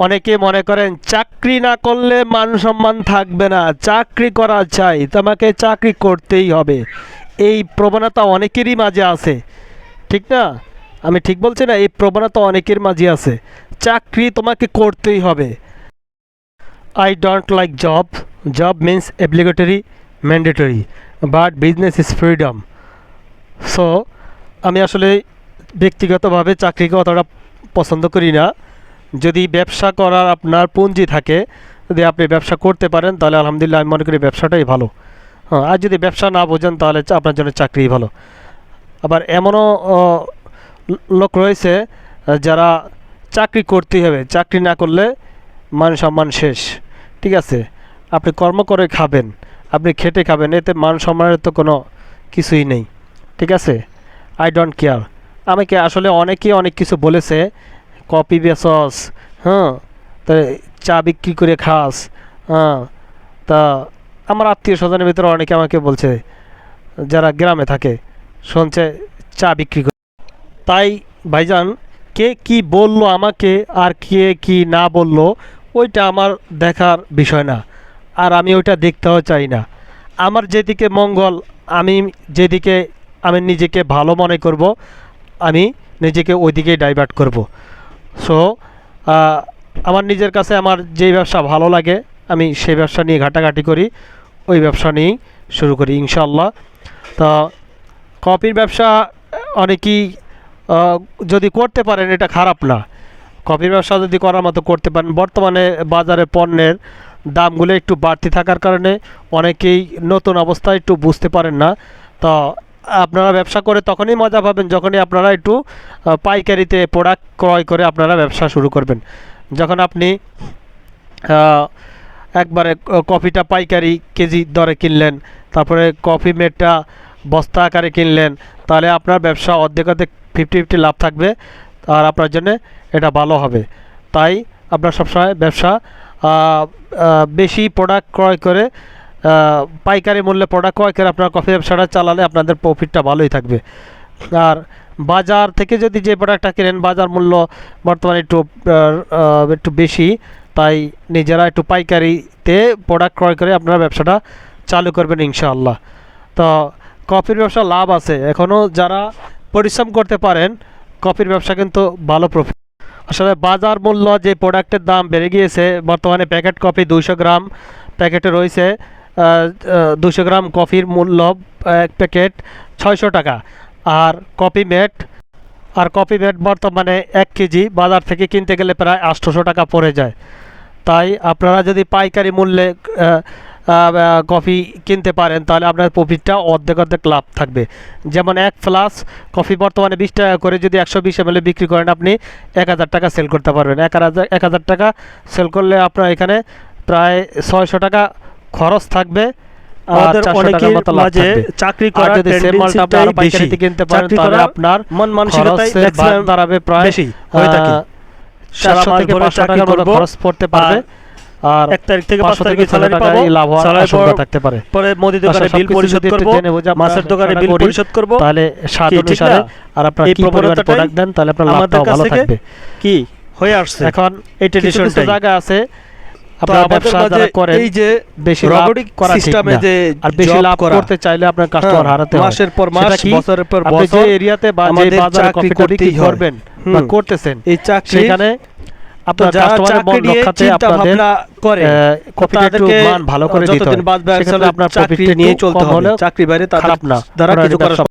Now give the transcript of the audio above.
অনেকে মনে করেন চাকরি না করলে মান সম্মান থাকবে না, চাকরি করা চাই, তোমাকে চাকরি করতেই হবে। এই প্রবণতা অনেকেরই মাঝে আছে, ঠিক না? আমি ঠিক বলছি না? এই প্রবণতা অনেকের মাঝে আছে, চাকরি তোমাকে করতেই হবে। I don't like job, job means applicatory, mandatory, but business is freedom. So আমি আসলে ব্যক্তিগতভাবে চাকরিকে অতটা পছন্দ করি না। যদি ব্যবসা করার আপনার পুঁজি থাকে, যদি আপনি ব্যবসা করতে পারেন, তাহলে আলহামদুলিল্লাহ আমি মনে করি ব্যবসাটাই ভালো। হ্যাঁ, আর যদি ব্যবসা না বোঝেন তাহলে আপনার জন্য চাকরিই ভালো। আবার এমনও লোক রয়েছে যারা চাকরি করতেই হবে, চাকরি না করলে মান সম্মান শেষ। ঠিক আছে, আপনি কর্ম করে খাবেন, আপনি খেটে খাবেন, এতে মান সম্মানের তো কোনো কিছুই নেই। ঠিক আছে, আই ডোন্ট কেয়ার। আমাকে আসলে অনেকেই অনেক কিছু বলেছে, কপি বেচস, হ্যাঁ, তা চা বিক্রি করে খাস, হ্যাঁ। তা আমার আত্মীয় স্বজনের ভিতরে অনেকে আমাকে বলছে, যারা গ্রামে থাকে, শুনছে চা বিক্রি করে। তাই ভাইজান, কে কি বলল আমাকে আর কে কি না বলল, ওইটা আমার দেখার বিষয় না, আর আমি ওইটা দেখতেও চাই না। আমার যেদিকে মঙ্গল, আমি যেদিকে আমি নিজেকে ভালো মনে করব, আমি নিজেকে ওই দিকেই ডাইভার্ট করব। সো আমার নিজের কাছে আমার যেই ব্যবসা ভালো লাগে, আমি সেই ব্যবসা নিয়ে ঘাটাঘাটি করি, ওই ব্যবসা নিয়েই শুরু করি ইনশাল্লাহ। তা কপির ব্যবসা অনেকেই যদি করতে পারেন, এটা খারাপ না। কপির ব্যবসা যদি করার মতো করতে পারেন, বর্তমানে বাজারে পণ্যের দামগুলো একটু বাড়তি থাকার কারণে অনেকেই নতুন অবস্থায় একটু বুঝতে পারেন না। তো আপনারা ব্যবসা করে তখনই মজা পাবেন যখনই আপনারা একটু পাইকারিতে প্রোডাক্ট ক্রয় করে আপনারা ব্যবসা শুরু করবেন। যখন আপনি একবারে কফিটা পাইকারি কেজি দরে কিনলেন, তারপরে কফি মেডটা বস্তা আকারে কিনলেন, তাহলে আপনার ব্যবসা অর্ধেক 50-50 লাভ থাকবে, আর আপনার জন্য এটা ভালো হবে। তাই আপনার সবসময় ব্যবসা বেশি প্রোডাক্ট ক্রয় করে, পাইকারি মূল্যে প্রোডাক্ট ক্রয় করে আপনার কফি ব্যবসাটা চালালে আপনাদের প্রফিটটা ভালোই থাকবে। আর বাজার থেকে যদি যে প্রোডাক্টটা কেনেন, বাজার মূল্য বর্তমানে একটু বেশি, তাই নিজেরা একটু পাইকারিতে প্রোডাক্ট ক্রয় করে আপনারা ব্যবসাটা চালু করবেন ইনশাআল্লাহ। তো কফির ব্যবসা লাভ আছে, এখনও যারা পরিশ্রম করতে পারেন, কফির ব্যবসা কিন্তু ভালো প্রফিট। আসলে বাজার মূল্য যে প্রোডাক্টের দাম বেড়ে গিয়েছে, বর্তমানে প্যাকেট কফি 200 গ্রাম প্যাকেটে রয়েছে, 200 গ্রাম কফির মূল্য এক প্যাকেট 600 টাকা। আর কফি মেট বর্তমানে 1 কেজি বাজার থেকে কিনতে গেলে প্রায় 800 টাকা পড়ে যায়। তাই আপনারা যদি পাইকারি মূল্যে কফি কিনতে পারেন, তাহলে আপনার প্রফিটটা অর্ধেক লাভ থাকবে। যেমন 1 ফ্লাস কফি বর্তমানে 20 টাকা করে, যদি 120 ml বিক্রি করেন, আপনি 1000 টাকা সেল করতে পারবেন। 1000 টাকা সেল করলে আপনার এখানে প্রায় 600 টাকা খরচ থাকবে। আমাদের অনেকের মাঝে চাকরি করার টেন্ডেন্সিটা পাইকারিতে কিনতে পারেন, তাহলে আপনার মন মানসিকতাই দাঁড়াবে প্রায় বেশি হয়ে থাকে। 700 থেকে 500 টাকার মতো খরচ পড়তে পারবে, আর 1 তারিখ থেকে 5 তারিখে স্যালারি পাবো, লাভ হওয়ার আশঙ্কা থাকতে পারে। পরে মুদি দোকানে বিল পরিশোধ করব, মাছের দোকানে বিল পরিশোধ করব, তাহলে স্বাদ অনুসারে আর আপনারা কি পরিমাণ প্রোডাক্ট দেন, তাহলে আপনার লাভটা ভালো থাকবে। কি হয়ে আসছে এখন এই ট্রেডিশনটা জায়গা আছে, আপনারা ব্যবসা যারা করেন, এই যে বেশি লাভ করা সিস্টেমে যে আর বেশি লাভ করতে চাইলে আপনার কাস্টমার হারাতে হয়, মাসের পর মাস, বছরের পর বছর, আপনি যে এরিয়াতে বা যে বাজারে কফি বিক্রি করবেন বা করতেছেন, এই চাকরি সেখানে আপনার কাস্টমারের মন রক্ষাতে আপনাদের কপিটা একটু মান ভালো করে দিতে হবে। সেক্ষেত্রে আপনার প্রফিট নিয়ে চলতে হবে, চাকরি বাইরে তাদের দ্বারা কিছু করা